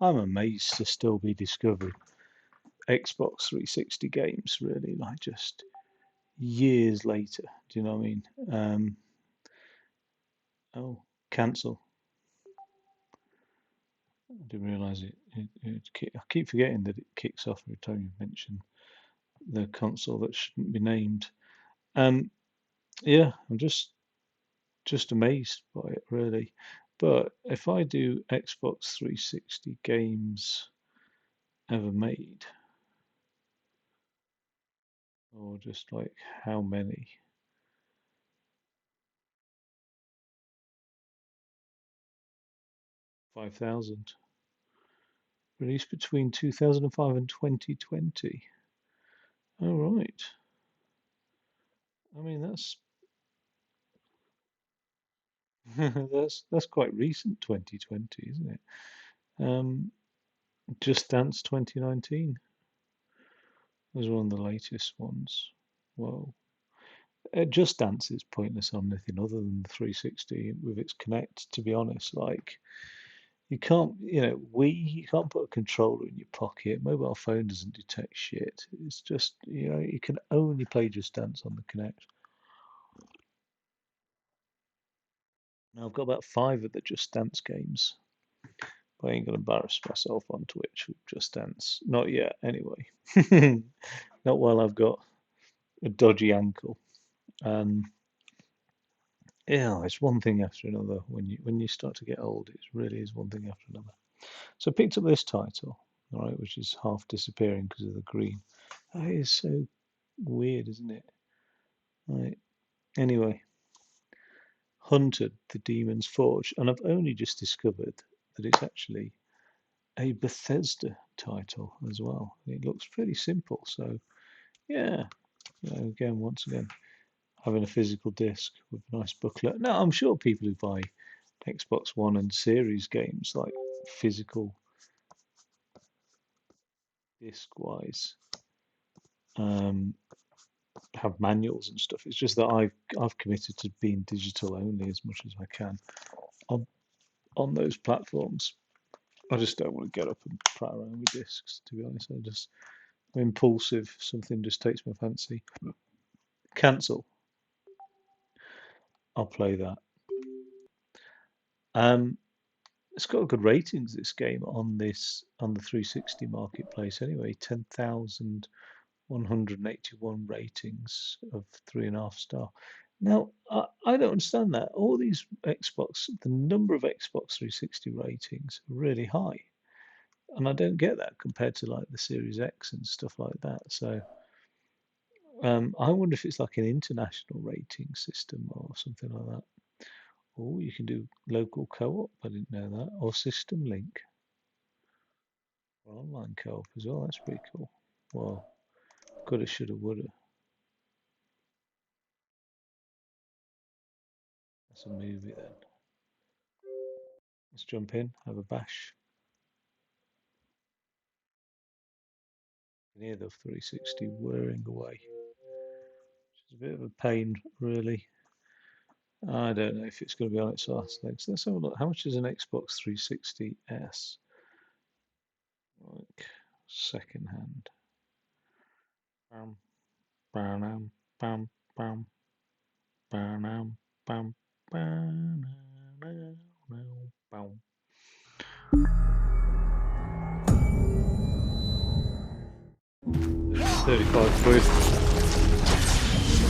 I'm amazed to still be discovering Xbox 360 games, really, like just years later. Do you know what I mean? Oh, cancel. I didn't realise I keep forgetting that it kicks off every time you mention the console that shouldn't be named. Um, yeah, I'm just amazed by it, really. But if I do Xbox 360 games ever made, or just like how many? 5,000. Released between 2005 and 2020. All right. I mean, that's that's quite recent, 2020, isn't it? Um, Just Dance 2019 was one of the latest ones. Well, Just Dance is pointless on anything other than the 360 with its Connect, to be honest. Like, you can't, you can't put a controller in your pocket. Mobile phone doesn't detect shit. It's just, you can only play Just Dance on the Connect. Now, I've got about five of the Just Dance games. I ain't gonna embarrass myself on Twitch with Just Dance. Not yet, anyway. Not while I've got a dodgy ankle. And yeah, it's one thing after another. When you start to get old, it really is one thing after another. So I picked up this title, all right, which is half disappearing because of the green. That is so weird, isn't it? Right. Anyway, Hunted, the Demon's Forge, and I've only just discovered that it's actually a Bethesda title as well. It looks pretty simple, so yeah. Again, once again, having a physical disc with a nice booklet. Now, I'm sure people who buy Xbox One and Series games, like physical disc-wise, um, have manuals and stuff. It's just that I've committed to being digital only as much as I can on on those platforms. I just don't want to get up and play around with discs, to be honest. I'm impulsive. Something just takes my fancy. Cancel. I'll play that. Um, it's got good ratings, this game, on the 360 marketplace anyway. 10,181 ratings of 3.5 star. Now, I don't understand that. All these the number of Xbox 360 ratings are really high, and I don't get that compared to like the Series X and stuff like that. So, I wonder if it's like an international rating system or something like that. Oh, you can do local co-op. I didn't know that. Or system link. Or online co-op as well. That's pretty cool. Well, coulda, shoulda, woulda. That's a movie then. Let's jump in, have a bash. You can hear the 360 whirring away. It's a bit of a pain, really. I don't know if it's going to be on its last legs. Let's have a look. How much is an Xbox 360 S? Like second hand. Bam, bam, bam, bam, bam, bam, bam, bam. 35 quid.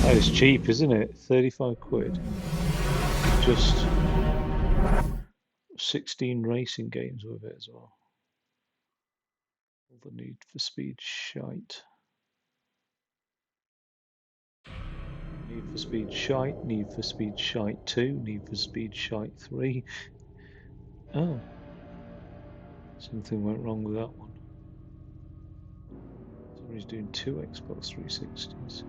That is cheap, isn't it? 35 quid. Just 16 racing games with it as well. All the Need for Speed shite. Need for Speed shite, Need for Speed shite 2, Need for Speed shite 3. Oh, something went wrong with that one. Somebody's doing two Xbox 360s.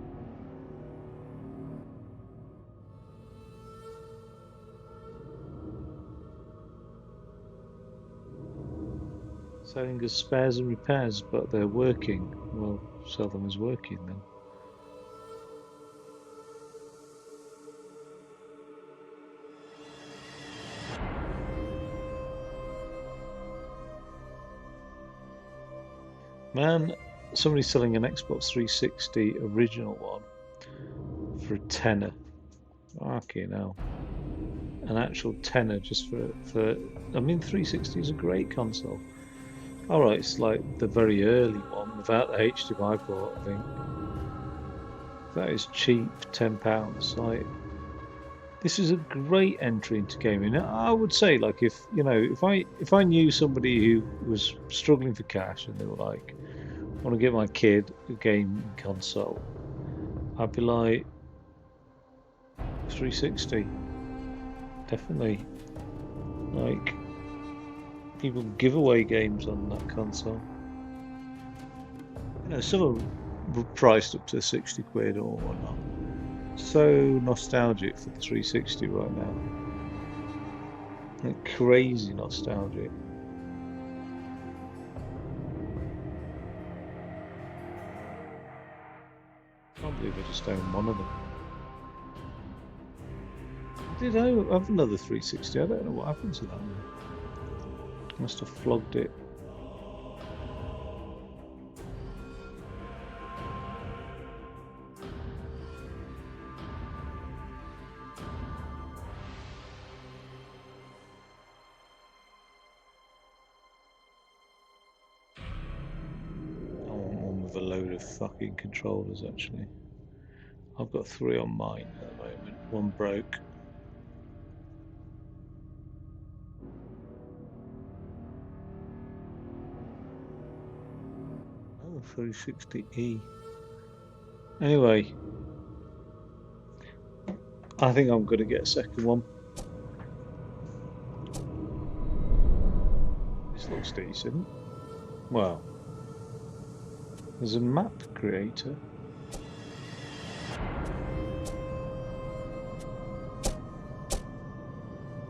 Selling as spares and repairs, but they're working. Well, sell them as working then. Man, somebody's selling an Xbox 360 original one for a tenner. Fucking hell. An actual tenner just for I mean 360 is a great console. Alright, it's like the very early one without the HDMI port, I think. That is cheap, £10. Like, this is a great entry into gaming. I would say, like, if you know, if I knew somebody who was struggling for cash and they were like, I want to get my kid a gaming console, I'd be like, 360, definitely. Like, people give away games on that console. You know, some of them were priced up to 60 quid or whatnot. So nostalgic for the 360 right now. Like crazy nostalgic. Can't believe I just own one of them. Did I have another 360? I don't know what happened to that one. Must have flogged it. I want one with a load of fucking controllers actually. I've got 3 on mine at the moment. One broke. Oh, 360E. Anyway, I think I'm going to get a second one. This looks decent. Well, there's a map creator.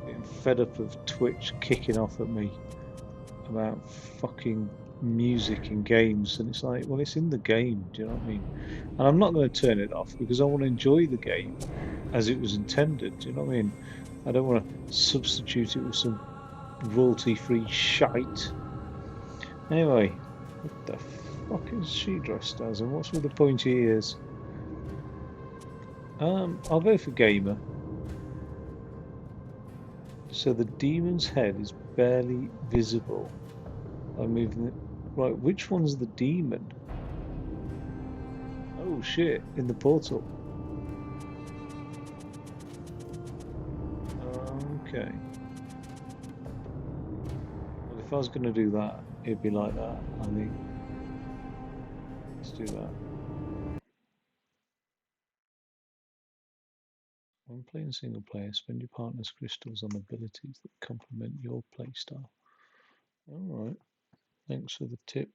Getting fed up of Twitch kicking off at me about fucking music and games, and it's like, well, it's in the game, do you know what I mean? And I'm not going to turn it off because I want to enjoy the game as it was intended, do you know what I mean? I don't want to substitute it with some royalty-free shite. Anyway, what the fuck is she dressed as, and what's with the pointy ears? I'll go for gamer. So the demon's head is barely visible. I'm moving it. Right, which one's the demon? Oh shit, in the portal. Okay. Well, if I was going to do that, it'd be like that, I think. Let's do that. When playing single player, spend your partner's crystals on abilities that complement your playstyle. Alright, thanks for the tip.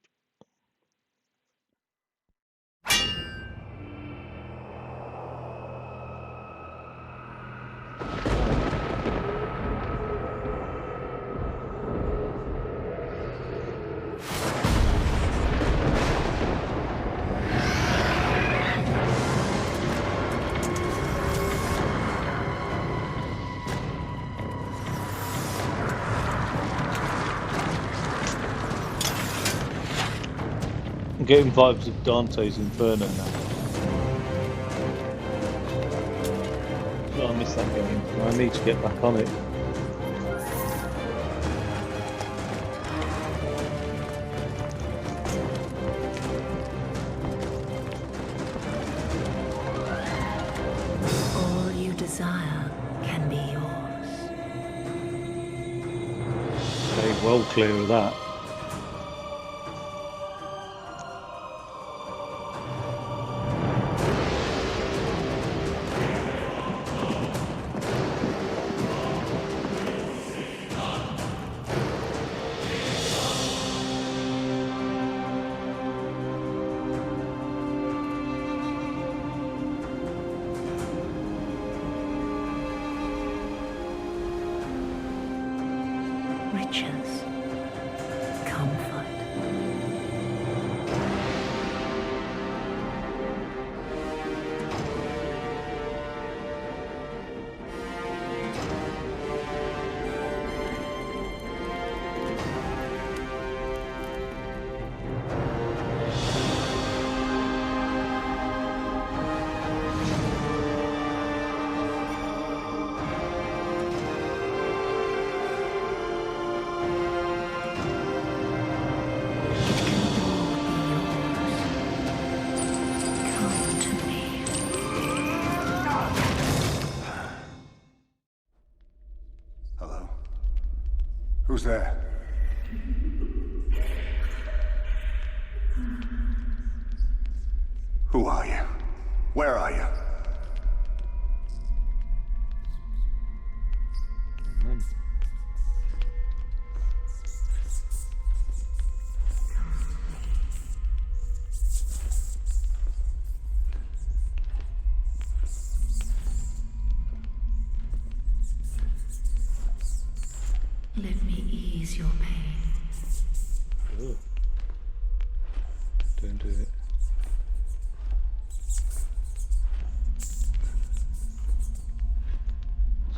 I'm getting vibes of Dante's Inferno now. Oh, I missed that game. I need to get back on it. All you desire can be yours. Stay well clear of that. Riches, comfort. Who's there? Who are you? Where are you? Man. Let me ease your pain. Ugh. Don't do it.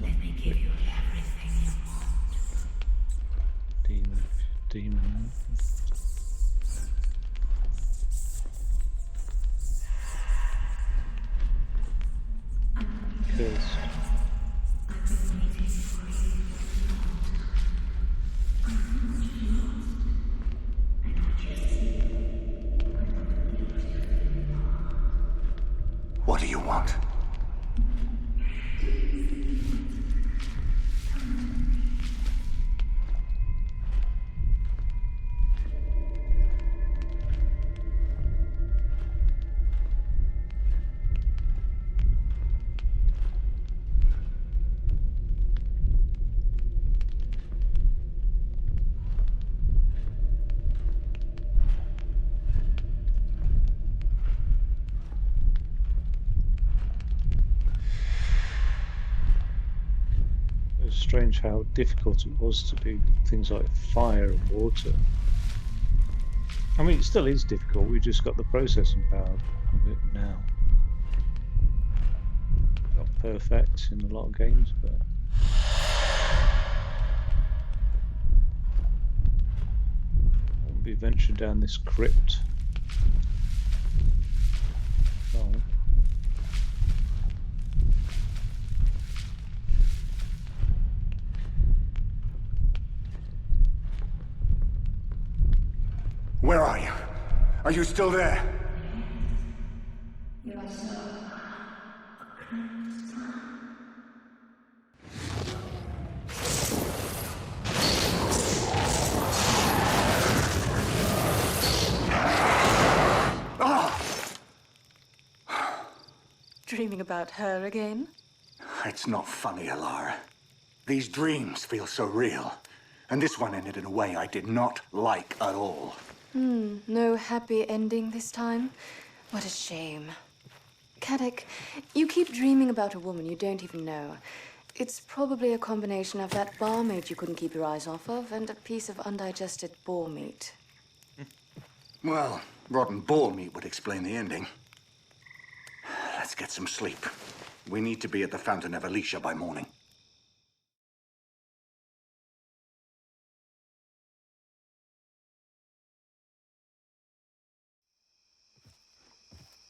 Let me give you everything you want. Demon. Cursed. What do you want? It was strange how difficult it was to do things like fire and water. I mean, it still is difficult. We just got the processing power of it now. Not perfect in a lot of games, but I won't be venturing down this crypt. Oh. Where are you? Are you still there? Dreaming about her again? It's not funny, Alara. These dreams feel so real. And this one ended in a way I did not like at all. No happy ending this time? What a shame. Caddock, you keep dreaming about a woman you don't even know. It's probably a combination of that barmaid you couldn't keep your eyes off of and a piece of undigested boar meat. Well, rotten boar meat would explain the ending. Let's get some sleep. We need to be at the Fountain of Alicia by morning.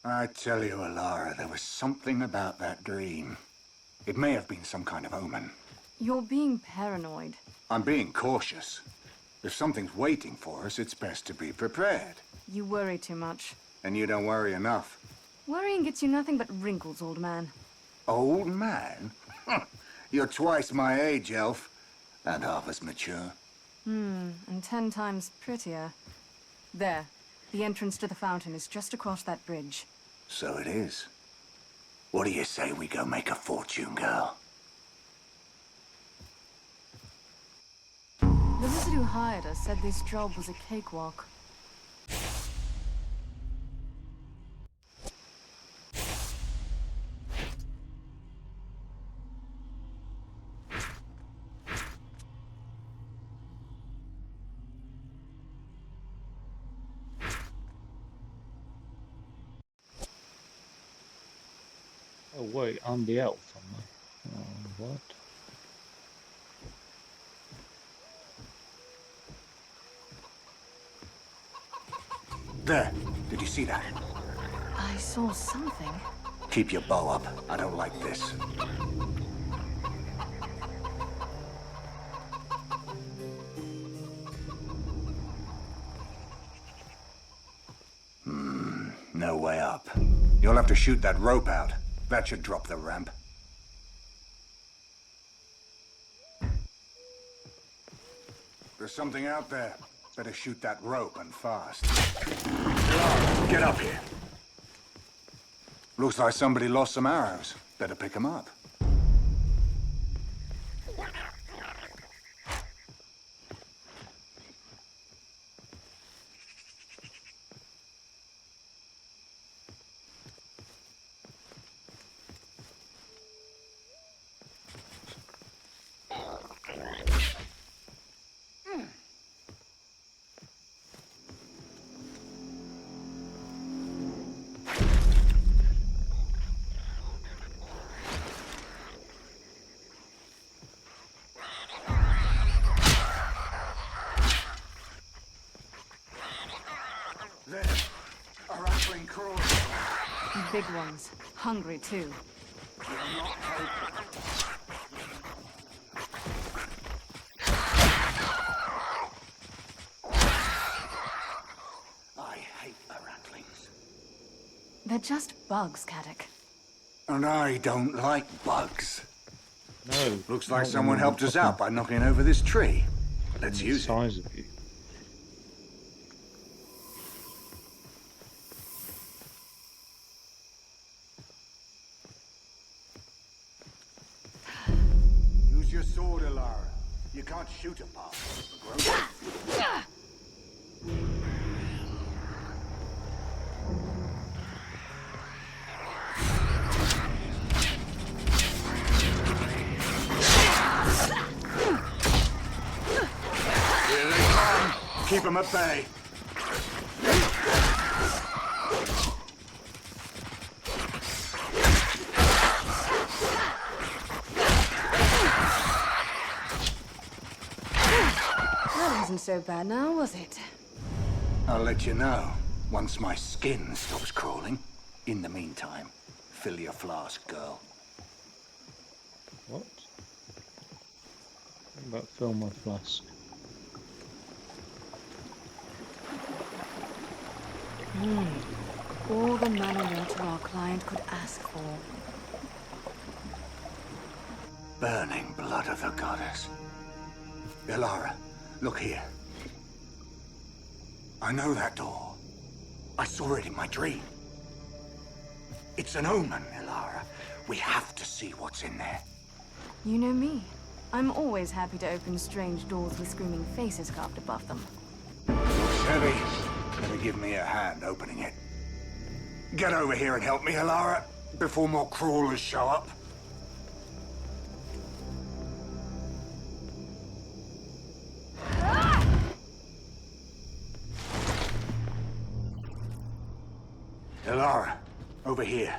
I tell you, Alara, there was something about that dream. It may have been some kind of omen. You're being paranoid. I'm being cautious. If something's waiting for us, it's best to be prepared. You worry too much. And you don't worry enough. Worrying gets you nothing but wrinkles, old man. Old man? You're twice my age, elf. And half as mature. And 10 times prettier. There. The entrance to the fountain is just across that bridge. So it is. What do you say we go make a fortune, girl? The wizard who hired us said this job was a cakewalk. Oh wait, I'm the elf. What? There. Did you see that? I saw something. Keep your bow up. I don't like this. No way up. You'll have to shoot that rope out. That should drop the ramp. There's something out there. Better shoot that rope and fast. Get up here. Looks like somebody lost some arrows. Better pick them up. There. A rattling crawler. Big ones. Hungry, too. I hate the rattlings. They're just bugs, Caddick. And I don't like bugs. No. Looks like not someone when you're helped us fucking out by knocking over this tree. Let's the use it. size of you. Use your sword, Ilara. You can't shoot a path. Here they come. Keep them at bay. That wasn't so bad now, was it? I'll let you know once my skin stops crawling. In the meantime, fill your flask, girl. What? What about fill my flask? All the mana water our client could ask for. Burning blood of the goddess. Ilara, look here. I know that door. I saw it in my dream. It's an omen, Ilara. We have to see what's in there. You know me. I'm always happy to open strange doors with screaming faces carved above them. Looks heavy. Better give me a hand opening it. Get over here and help me, Ilara, before more crawlers show up. Ilara, over here.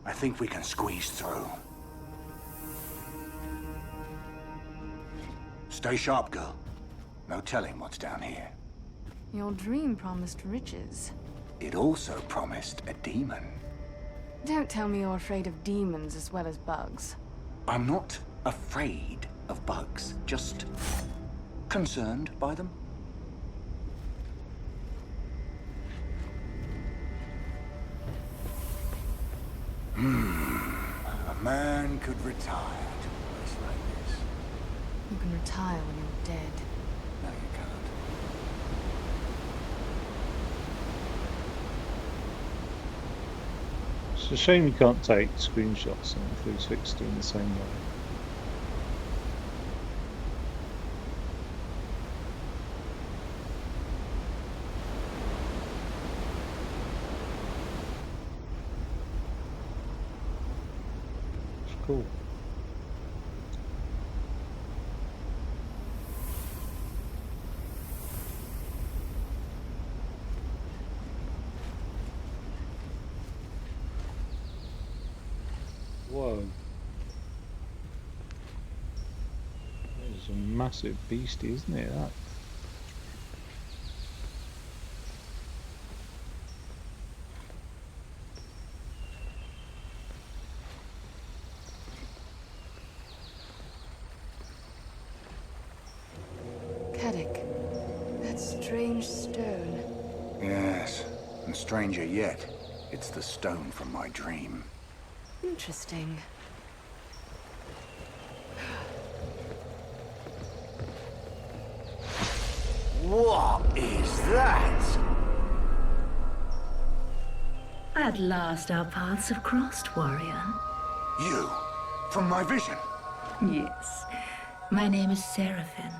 I think we can squeeze through. Stay sharp, girl. No telling what's down here. Your dream promised riches. It also promised a demon. Don't tell me you're afraid of demons as well as bugs. I'm not afraid of bugs, just concerned by them. A man could retire to a place like this. You can retire when you're dead. No, you can't. It's a shame you can't take screenshots and crucifix doing the same way. It's cool. Whoa. That is a massive beastie, isn't it? That. Caddick, that strange stone. Yes, and stranger yet, it's the stone from my dream. Interesting. What is that? At last our paths have crossed, warrior. You, from my vision. Yes. My name is Seraphim,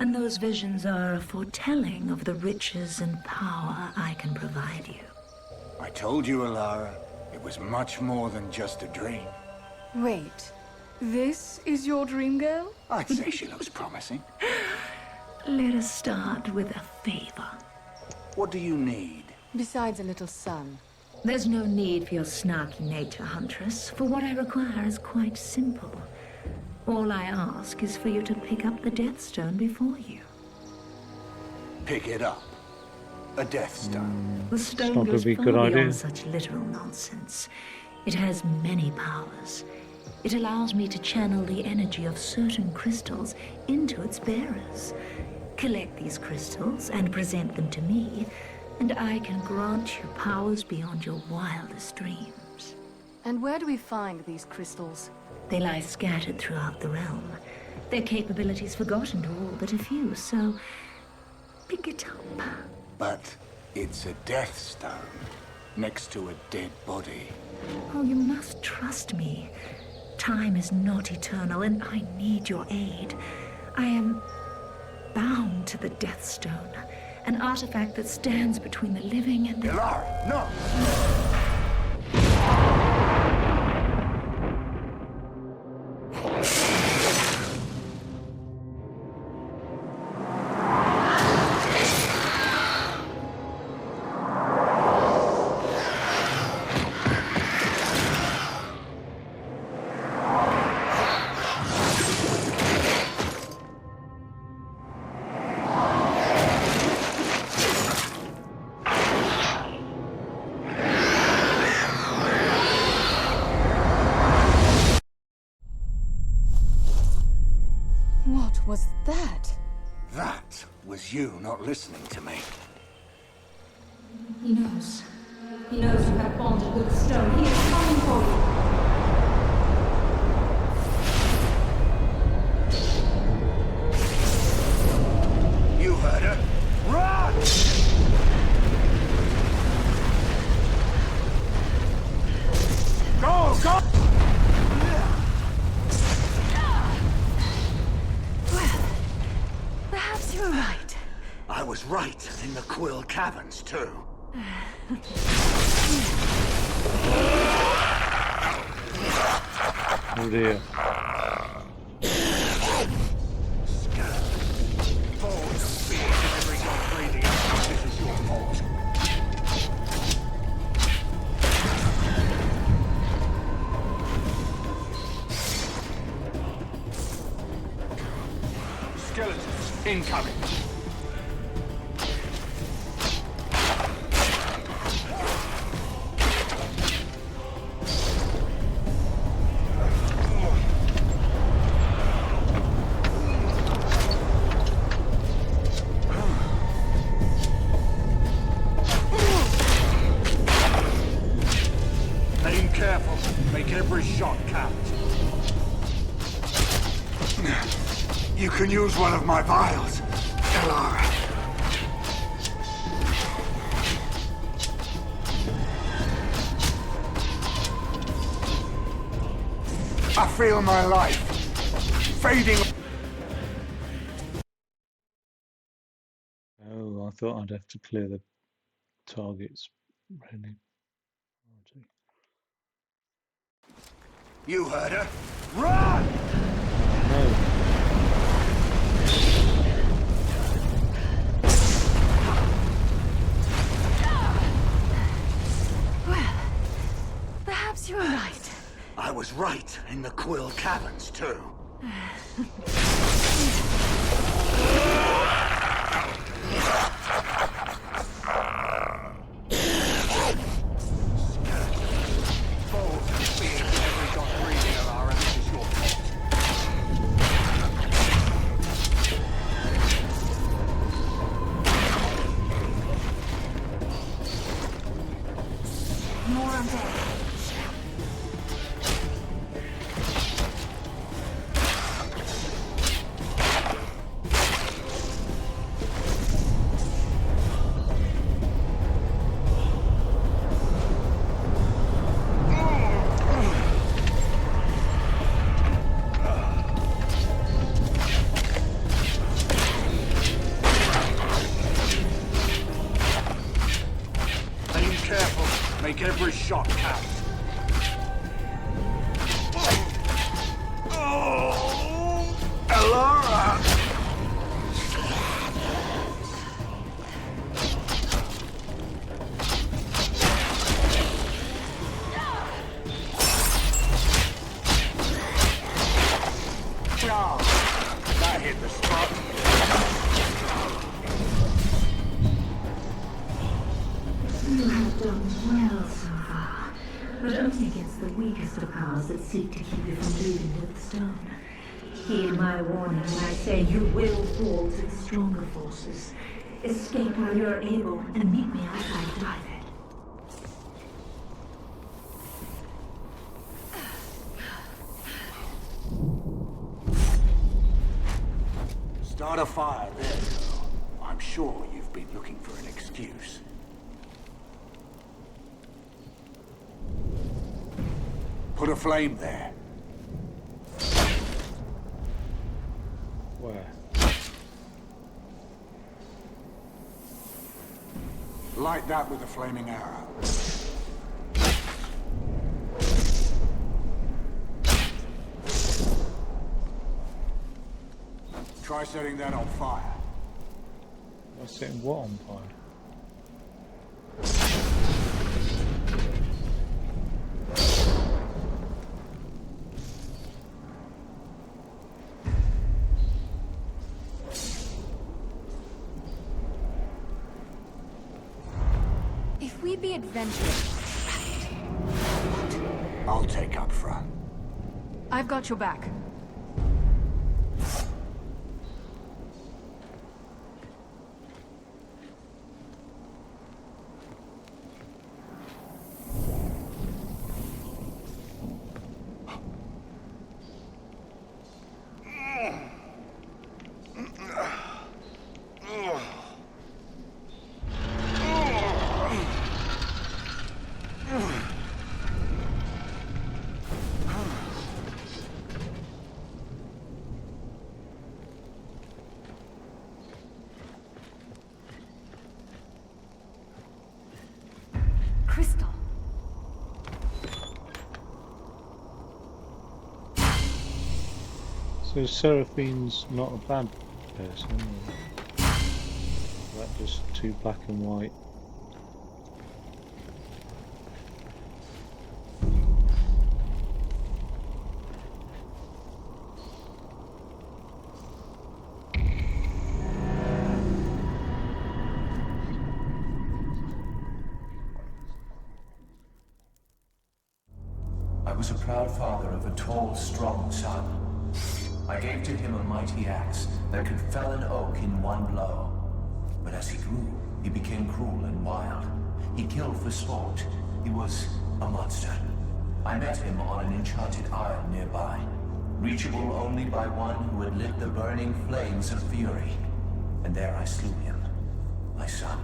and those visions are a foretelling of the riches and power I can provide you. I told you, Alara, it was much more than just a dream. Wait, this is your dream girl? I'd say she looks promising. Let us start with a favor. What do you need? Besides a little sun. There's no need for your snarky nature, Huntress, for what I require is quite simple. All I ask is for you to pick up the Death Stone before you. Pick it up. A Death Stone. The not stone gonna goes be a far good beyond idea. such literal nonsense. It has many powers. It allows me to channel the energy of certain crystals into its bearers. Collect these crystals and present them to me, and I can grant you powers beyond your wildest dreams. And where do we find these crystals? They lie scattered throughout the realm. Their capabilities forgotten to all but a few, so pick it up. But it's a Death Stone next to a dead body. Oh, you must trust me. Time is not eternal, and I need your aid. I am bound to the Death Stone, an artifact that stands between the living and the... Alara, no! What was that? That was you not listening to me. He knows. He knows you have bonded with the stone. He is coming for you. You heard her. Run! Go, go! Perhaps you were right. I was right in the Quill Caverns, too. Oh dear. Skeletons incoming. Aim careful. Make every shot count. You can use one of my vials, Alara. I feel my life fading. Oh, I thought I'd have to clear the targets. Really. You heard her. Run! No. Well, perhaps you were right. I was right in the Quill Caverns, too. More on deck. every shot count. Oh, Elara! That hit the spot. You have done well so far, but only against the weakest of powers that seek to keep you from leading to the stone. Heed my warning when I say you will fall to the stronger forces. Escape while you're able and meet me outside David. Start a fire there, girl. I'm sure you've been looking for an excuse. Put a flame there. Where? Light that with a flaming arrow. Try setting that on fire. I'm setting what on fire? If we be adventurous, I'll take up front. I've got your back. Crystal. So Seraphine's not a bad person, or is that just too black and white? I was a proud father of a tall, strong son. I gave to him a mighty axe that could fell an oak in one blow. But as he grew, he became cruel and wild. He killed for sport. He was a monster. I met him on an enchanted isle nearby, reachable only by one who had lit the burning flames of fury. And there I slew him, my son.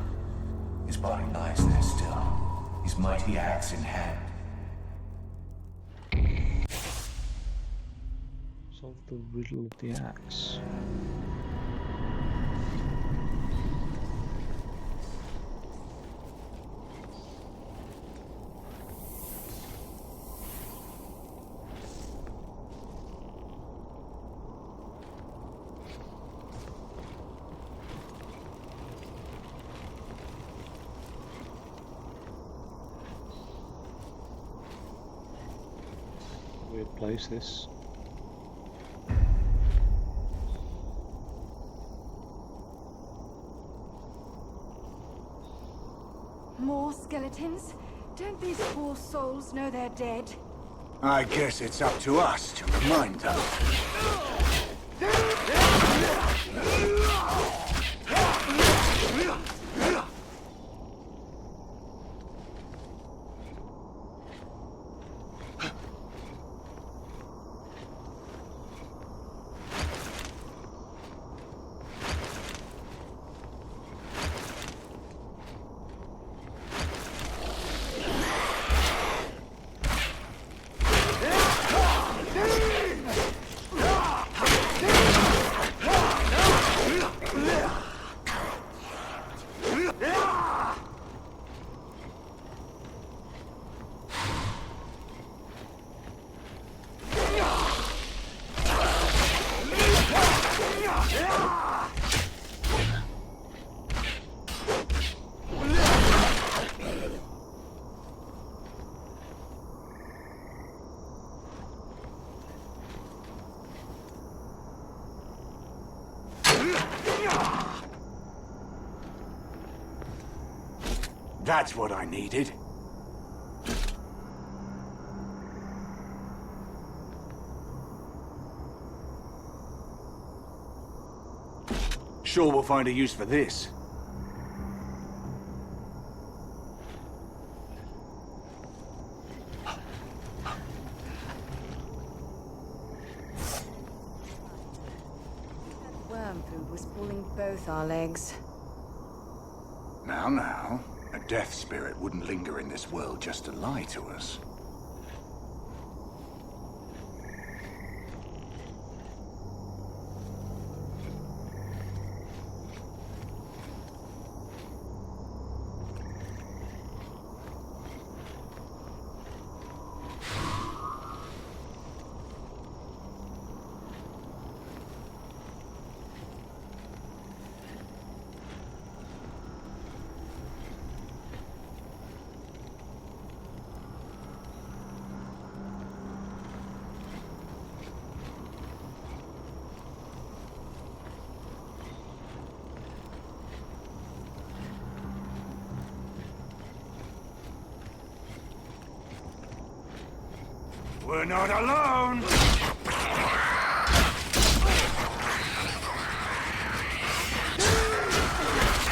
His body lies there still, his mighty axe in hand. Solve the riddle of the axe. Weird place this. More skeletons? Don't these poor souls know they're dead? I guess it's up to us to remind them. That's what I needed. Sure we'll find a use for this. Worm food was pulling both our legs. Now, a death spirit wouldn't linger in this world just to lie to us. We're not alone!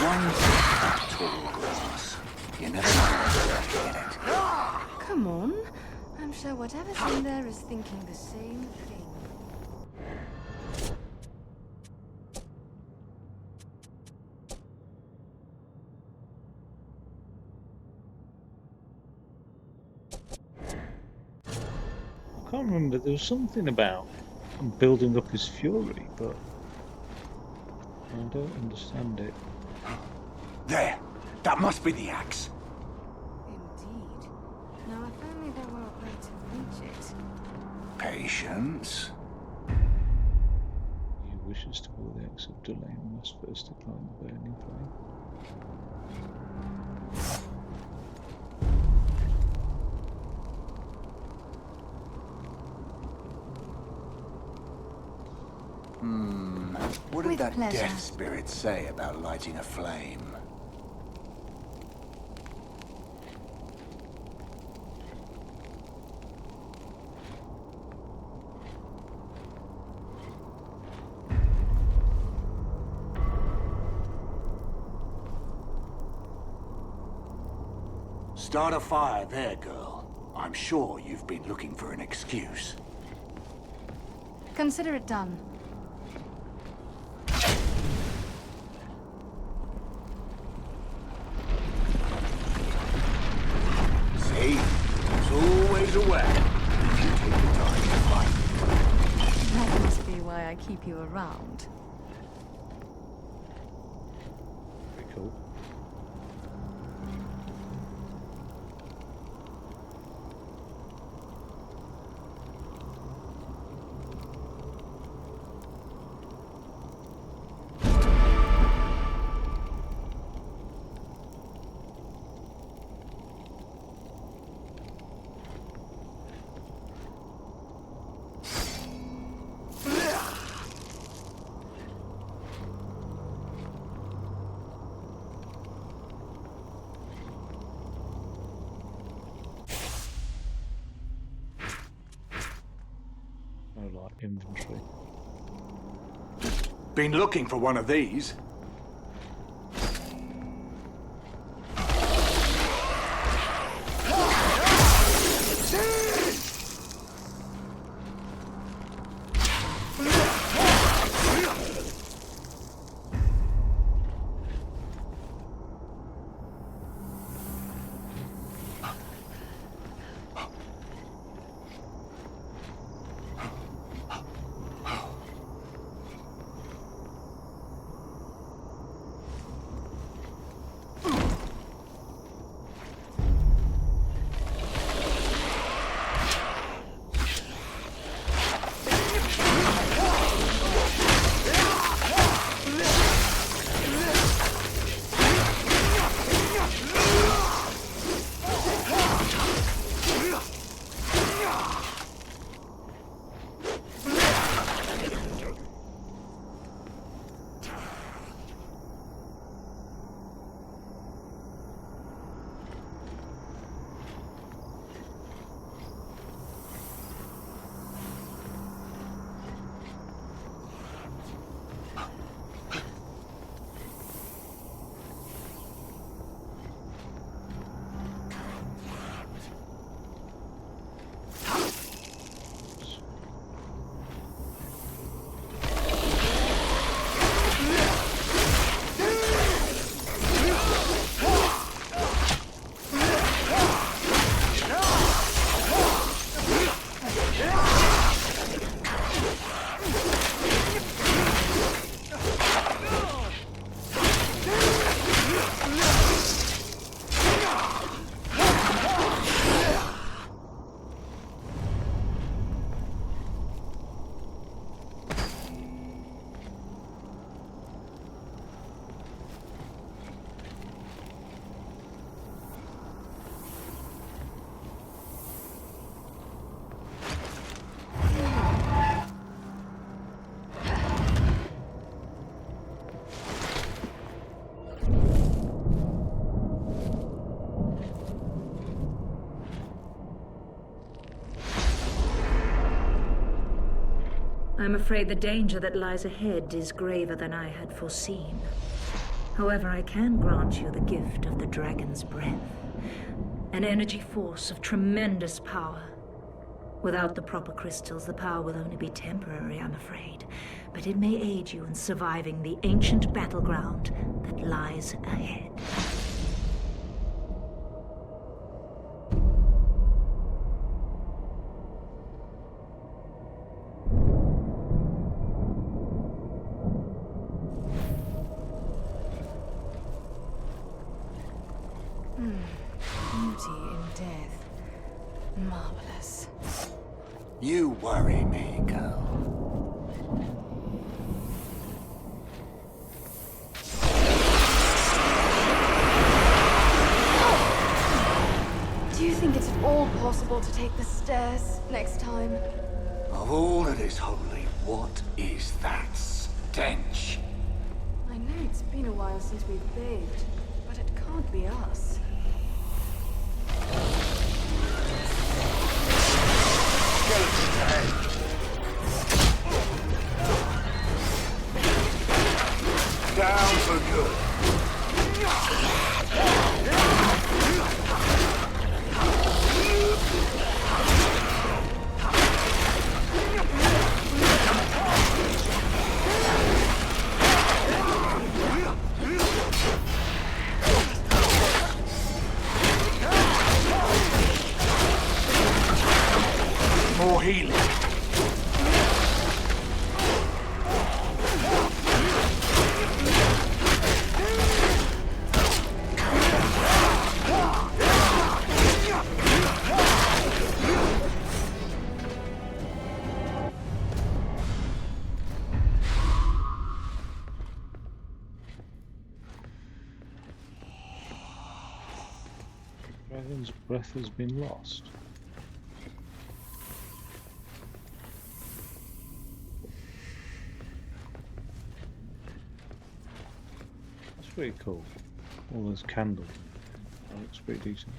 One tall grass. You never know what's in it. Come on. I'm sure whatever's in there is thinking the same thing. I can't remember. There was something about building up his fury, but I don't understand it. There! That must be the axe. Indeed. Now, if only there were a way to reach it. Patience. He wishes to go the axe of Delane must first to climb the burning flame. What did With that pleasure. death spirit say about lighting a flame? Start a fire there, girl. I'm sure you've been looking for an excuse. Consider it done. See? There's always a way. If you take the time to find it. That must be why I keep you around. Pretty cool. Oh, like inventory. Been looking for one of these. I'm afraid the danger that lies ahead is graver than I had foreseen. However, I can grant you the gift of the dragon's breath. An energy force of tremendous power. Without the proper crystals, the power will only be temporary, I'm afraid. But it may aid you in surviving the ancient battleground that lies ahead. Beauty in death. Marvelous. You worry me, girl. Do you think it's at all possible to take the stairs next time? Of all that is holy, what is that stench? I know it's been a while since we've bathed, but it can't be us. Down for good. More healing. Dragon's breath has been lost. That's pretty cool. All those candles. That looks pretty decent.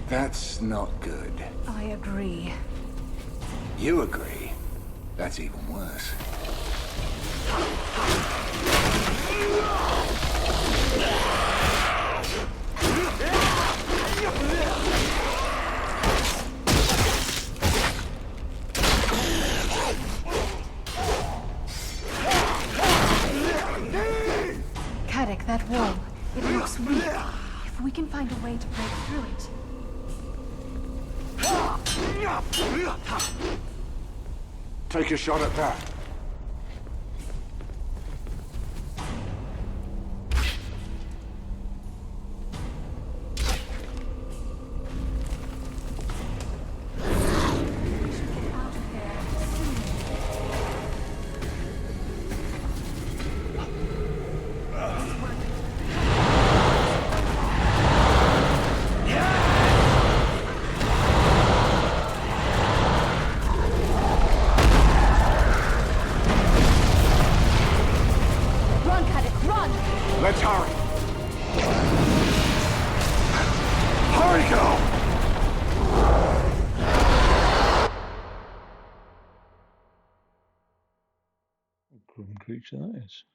That's not good. I agree. You agree? That's even worse. Caddick, that wall. It looks weak. If we can find a way to break through it. Take a shot at that. Let's hurry. Hurry, girl! Grim creature that is.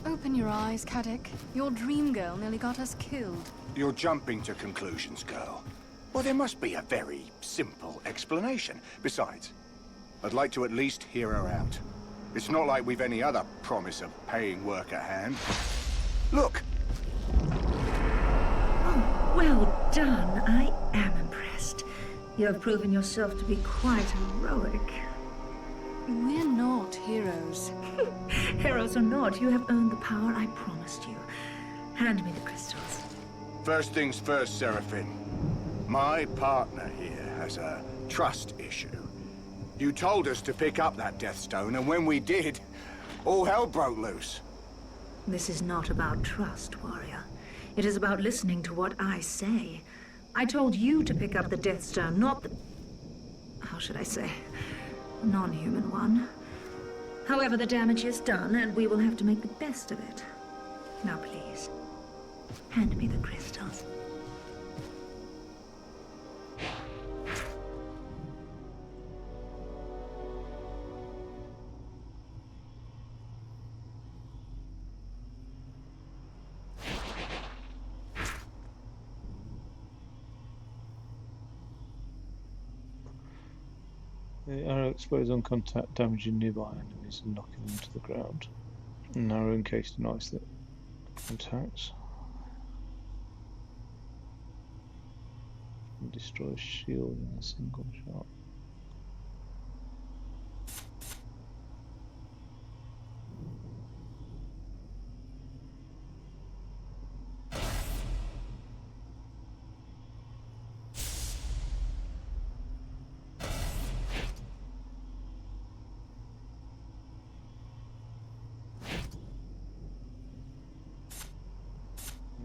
Open your eyes, Caddick. Your dream girl nearly got us killed. You're jumping to conclusions, girl. Well, there must be a very simple explanation. Besides, I'd like to at least hear her out. It's not like we've any other promise of paying work at hand. Look! Oh, well done. I am impressed. You have proven yourself to be quite heroic. We're not heroes. Heroes or not, you have earned the power I promised you. Hand me the crystals. First things first, Seraphine. My partner here has a trust issue. You told us to pick up that Death Stone, and when we did, all hell broke loose. This is not about trust, warrior. It is about listening to what I say. I told you to pick up the Death Stone, not the... how should I say? Non-human one. However, the damage is done, and we will have to make the best of it. Now, please, hand me the crystals. The arrow explodes on contact, damaging nearby enemies and knocking them to the ground. An arrow encased in ice that contacts and destroys shield in a single shot.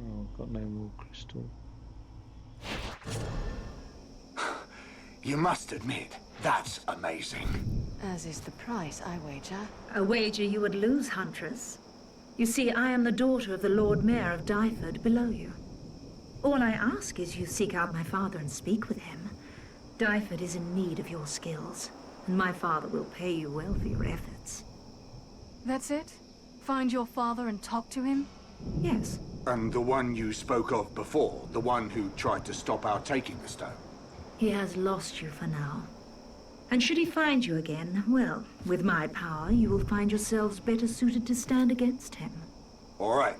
Oh, I've got no more crystal. You must admit, that's amazing. As is the price, I wager. A wager you would lose, Huntress. You see, I am the daughter of the Lord Mayor of Dyford below you. All I ask is you seek out my father and speak with him. Dyford is in need of your skills, and my father will pay you well for your efforts. That's it? Find your father and talk to him? Yes. And the one you spoke of before, the one who tried to stop our taking the stone. He has lost you for now. And should he find you again, well, with my power, you will find yourselves better suited to stand against him. All right.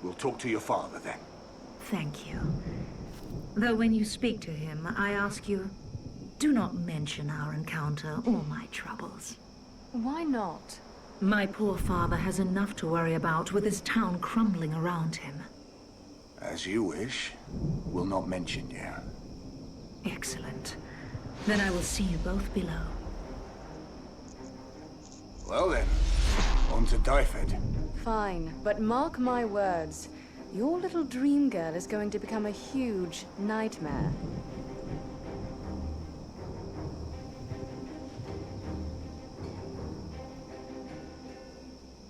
We'll talk to your father then. Thank you. Though when you speak to him, I ask you, do not mention our encounter or my troubles. Why not? My poor father has enough to worry about with his town crumbling around him. As you wish. We'll not mention you. Excellent. Then I will see you both below. Well then, on to Dyford. Fine, but mark my words. Your little dream girl is going to become a huge nightmare.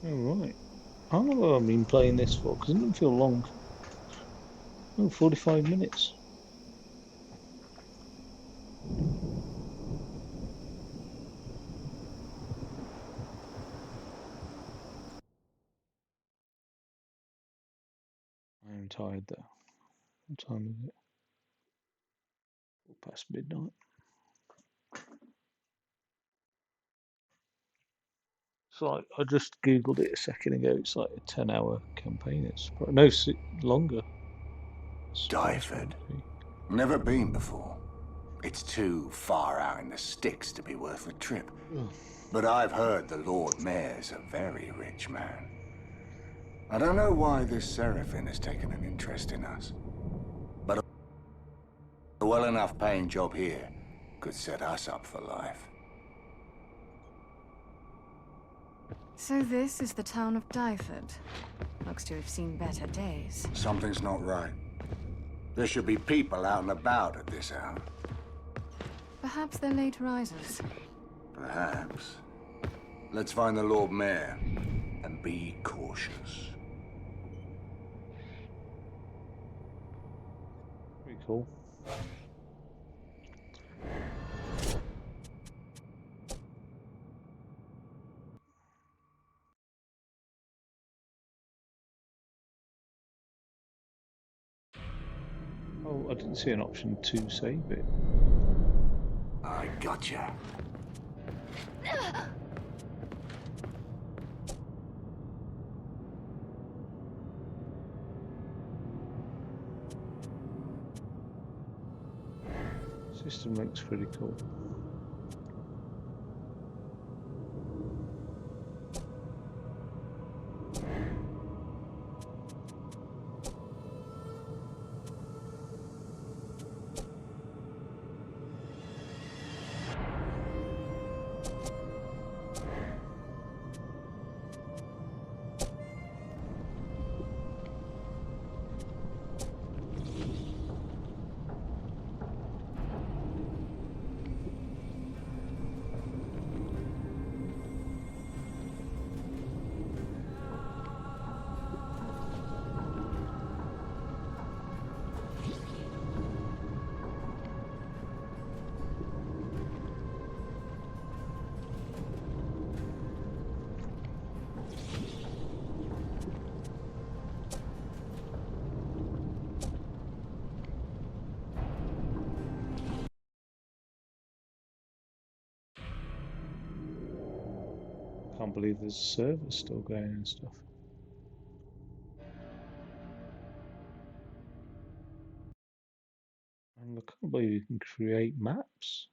Alright. How long have I been playing this for? Because it doesn't feel long. Oh, 45 minutes. I am tired though. What time is it? 4 past midnight. It's like, I just googled it a second ago. It's like a 10-hour campaign. It's no, longer. Dyford. Never been before. It's too far out in the sticks to be worth the trip. Ugh. But I've heard the Lord Mayor's a very rich man. I don't know why this Seraphim has taken an interest in us. But a well enough paying job here could set us up for life. So this is the town of Dyford. Looks to have seen better days. Something's not right. There should be people out and about at this hour. Perhaps they're late risers. Perhaps. Let's find the Lord Mayor and be cautious. Pretty cool. Oh, I didn't see an option to save it. I gotcha. System looks pretty cool. Can't believe there's servers still going and stuff. And I can't believe you can create maps.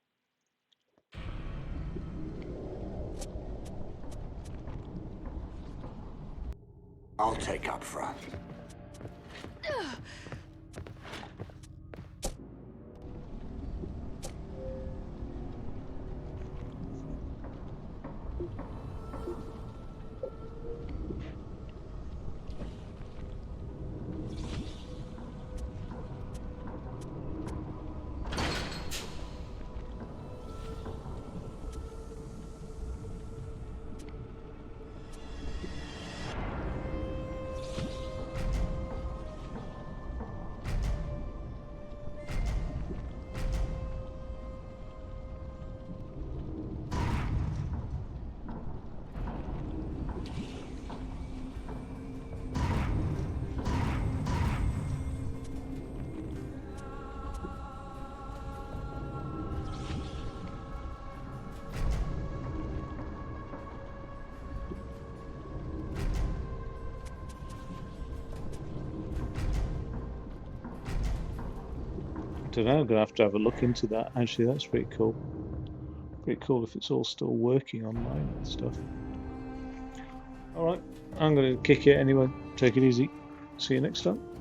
I'll take up front. I don't know, I'm going to have a look into that. Actually, that's pretty cool. Pretty cool if it's all still working online and stuff. Alright, I'm going to kick it anyway. Take it easy. See you next time.